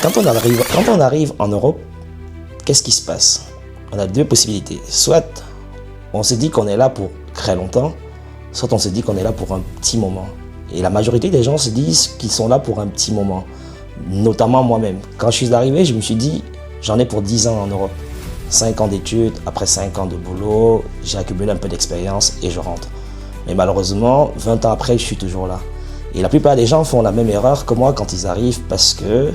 Quand on arrive en Europe, qu'est-ce qui se passe? On a deux possibilités. Soit on se dit qu'on est là pour très longtemps, soit on se dit qu'on est là pour un petit moment. Et la majorité des gens se disent qu'ils sont là pour un petit moment, notamment moi-même. Quand je suis arrivé, je me suis dit, j'en ai pour 10 ans en Europe. 5 ans d'études, après 5 ans de boulot, j'ai accumulé un peu d'expérience et je rentre. Mais malheureusement, 20 ans après, je suis toujours là. Et la plupart des gens font la même erreur que moi quand ils arrivent parce que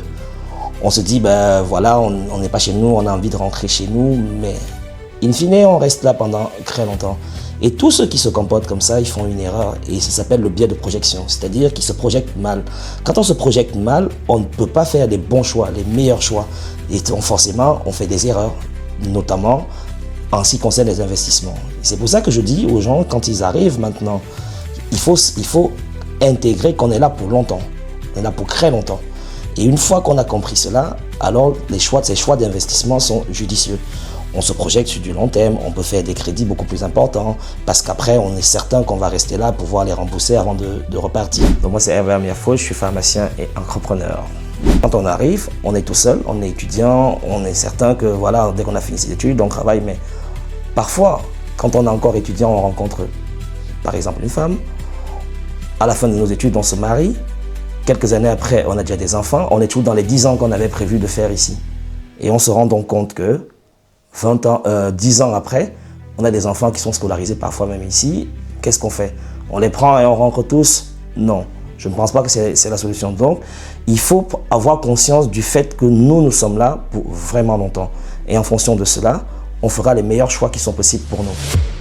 on se dit, ben voilà, on n'est pas chez nous, on a envie de rentrer chez nous, mais in fine, on reste là pendant très longtemps. Et tous ceux qui se comportent comme ça, ils font une erreur et ça s'appelle le biais de projection, c'est-à-dire qu'ils se projettent mal. Quand on se projette mal, on ne peut pas faire les bons choix, les meilleurs choix. Et donc forcément, on fait des erreurs, notamment en ce qui concerne les investissements. C'est pour ça que je dis aux gens, quand ils arrivent maintenant, il faut intégrer qu'on est là pour longtemps, on est là pour très longtemps. Et une fois qu'on a compris cela, alors ces choix d'investissement sont judicieux. On se projette sur du long terme, on peut faire des crédits beaucoup plus importants parce qu'après, on est certain qu'on va rester là pour pouvoir les rembourser avant de repartir. Donc moi, c'est Hervé Miafo, je suis pharmacien et entrepreneur. Quand on arrive, on est tout seul, on est étudiant, on est certain que voilà, dès qu'on a fini ses études, on travaille. Mais parfois, quand on est encore étudiant, on rencontre par exemple une femme. À la fin de nos études, on se marie. Quelques années après, on a déjà des enfants. On est toujours dans les 10 ans qu'on avait prévu de faire ici. Et on se rend donc compte que 10 ans après, on a des enfants qui sont scolarisés parfois même ici. Qu'est-ce qu'on fait? On les prend et on rentre tous? Non, je ne pense pas que c'est la solution. Donc, il faut avoir conscience du fait que nous sommes là pour vraiment longtemps. Et en fonction de cela, on fera les meilleurs choix qui sont possibles pour nous.